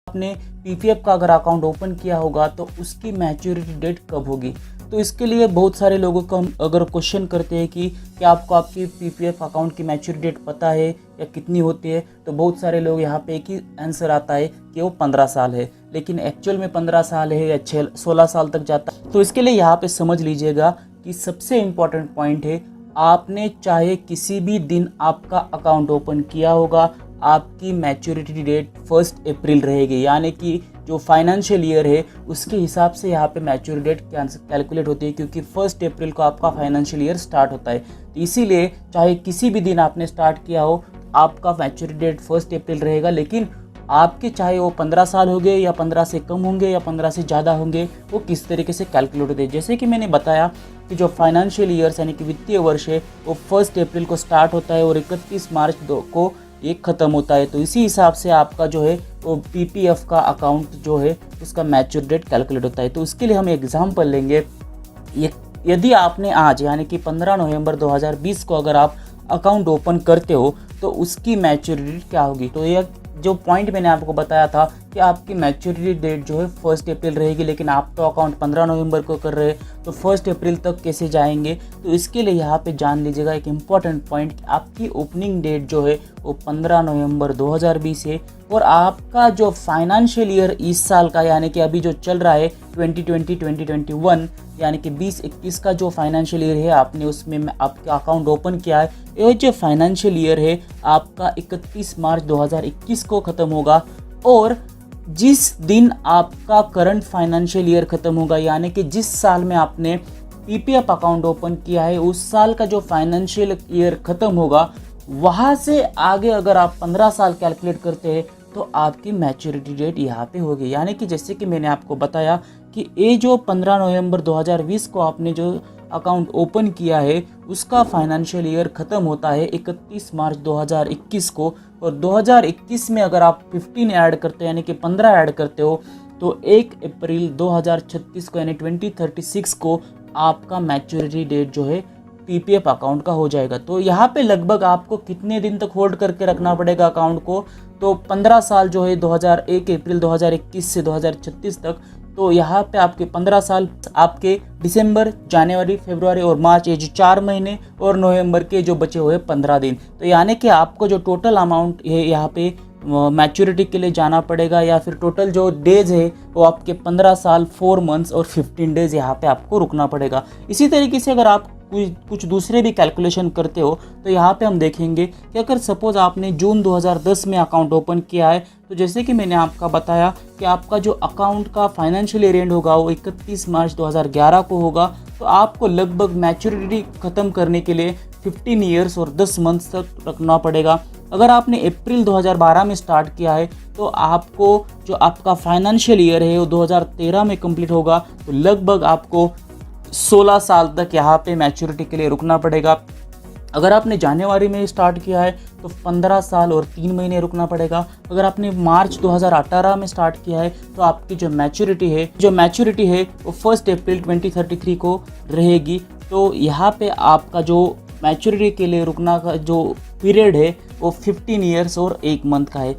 आपने पीपीएफ का अगर अकाउंट ओपन किया होगा तो उसकी मैच्योरिटी डेट कब होगी। तो इसके लिए बहुत सारे लोगों को हम अगर क्वेश्चन करते हैं कि क्या आपको आपकी पीपीएफ अकाउंट की मैच्योरिटी डेट पता है या कितनी होती है, तो बहुत सारे लोग यहाँ पे एक ही आंसर आता है कि वो 15 साल है, लेकिन एक्चुअल में 15 साल है या 16 साल तक जाता है। तो इसके लिए यहाँ पे समझ लीजिएगा कि सबसे इम्पॉर्टेंट पॉइंट है, आपने चाहे किसी भी दिन आपका अकाउंट ओपन किया होगा, आपकी मैच्योरिटी डेट 1 अप्रैल रहेगी, यानी कि जो फाइनेंशियल ईयर है उसके हिसाब से यहाँ पे मैच्योरिटी डेट कैलकुलेट होती है, क्योंकि 1 अप्रैल को आपका फाइनेंशियल ईयर स्टार्ट होता है। तो इसीलिए चाहे किसी भी दिन आपने स्टार्ट किया हो, आपका मैच्योरिटी डेट 1 अप्रैल रहेगा। लेकिन आपके चाहे वो 15 साल होंगे या 15 से कम होंगे या 15 से ज़्यादा होंगे, वो किस तरीके से कैलकुलेट होते हैं। जैसे कि मैंने बताया कि जो फाइनेंशियल ईयर्स यानी कि वित्तीय वर्ष है वो 1 अप्रैल को स्टार्ट होता है और 31 मार्च को ये ख़त्म होता है। तो इसी हिसाब से आपका जो है वो पीपीएफ का अकाउंट जो है उसका मैच्योरिटी डेट कैलकुलेट होता है। तो इसके लिए हम एग्जांपल लेंगे। यदि आपने आज यानी कि 15 नवंबर 2020 को अगर आप अकाउंट ओपन करते हो तो उसकी मैच्योरिटी क्या होगी। तो यह जो पॉइंट मैंने आपको बताया था कि आपकी मैच्योरिटी डेट जो है 1 अप्रैल रहेगी, लेकिन आप तो अकाउंट 15 नवंबर को कर रहे हैं, तो 1 अप्रैल तक कैसे जाएंगे। तो इसके लिए यहाँ पे जान लीजिएगा एक इम्पॉर्टेंट पॉइंट कि आपकी ओपनिंग डेट जो है वो 15 नवंबर 2020 है, और आपका जो फाइनेंशियल ईयर इस साल का यानी कि अभी जो चल रहा है 2020-2021 यानी कि 2021 का जो फाइनेंशियल ईयर है, आपने उसमें आपका अकाउंट ओपन किया है, ये जो फाइनेंशियल ईयर है आपका 31 मार्च 2021 को ख़त्म होगा। और जिस दिन आपका करंट फाइनेंशियल ईयर ख़त्म होगा, यानी कि जिस साल में आपने पीपीएफ अकाउंट ओपन किया है उस साल का जो फाइनेंशियल ईयर ख़त्म होगा, वहाँ से आगे अगर आप 15 साल कैलकुलेट करते हैं तो आपकी मैच्योरिटी डेट यहाँ पे होगी। यानी कि जैसे कि मैंने आपको बताया कि ये जो 15 नवंबर 2020 को आपने जो अकाउंट ओपन किया है उसका फाइनेंशियल ईयर ख़त्म होता है 31 मार्च 2021 को, और 2021 में अगर आप 15 ऐड करते हो यानी कि 15 ऐड करते हो तो 1 अप्रैल 2036 को यानी 2036 को आपका मैच्योरिटी डेट जो है पीपीएफ अकाउंट का हो जाएगा। तो यहाँ पे लगभग आपको कितने दिन तक होल्ड करके रखना पड़ेगा अकाउंट को, तो 15 साल जो है 1 अप्रैल 2021 से 2036 तक। तो यहाँ पे आपके 15 साल आपके दिसंबर, जनवरी, फरवरी और मार्च, ये जो 4 महीने, और नवंबर के जो बचे हुए 15 दिन। तो यानी कि आपको जो टोटल अमाउंट है यहाँ पे मैच्योरिटी के लिए जाना पड़ेगा, या फिर टोटल जो डेज है वो आपके 15 साल 4 मंथ्स और 15 डेज यहाँ पे आपको रुकना पड़ेगा। इसी तरीके से अगर आप कुछ दूसरे भी कैलकुलेशन करते हो तो यहाँ पे हम देखेंगे कि अगर सपोज आपने जून 2010 में अकाउंट ओपन किया है, तो जैसे कि मैंने आपका बताया कि आपका जो अकाउंट का फाइनेंशियल ईयर एंड होगा वो 31 मार्च 2011 को होगा। तो आपको लगभग मैच्योरिटी ख़त्म करने के लिए 15 ईयर्स और 10 मंथ्स तक रखना पड़ेगा। अगर आपने अप्रैल 2012 में स्टार्ट किया है तो आपको जो आपका फाइनेंशियल ईयर है वो 2013 में कंप्लीट होगा, तो लगभग आपको 16 साल तक यहाँ पे मैच्योरिटी के लिए रुकना पड़ेगा। अगर आपने जनवरी में स्टार्ट किया है तो 15 साल और 3 महीने रुकना पड़ेगा। अगर आपने मार्च 2018 में स्टार्ट किया है तो आपकी जो मैच्योरिटी है वो 1 अप्रैल 2033 को रहेगी। तो यहाँ पे आपका जो मैच्योरिटी के लिए रुकना का जो पीरियड है वो 15 ईयर्स और 1 मंथ का है।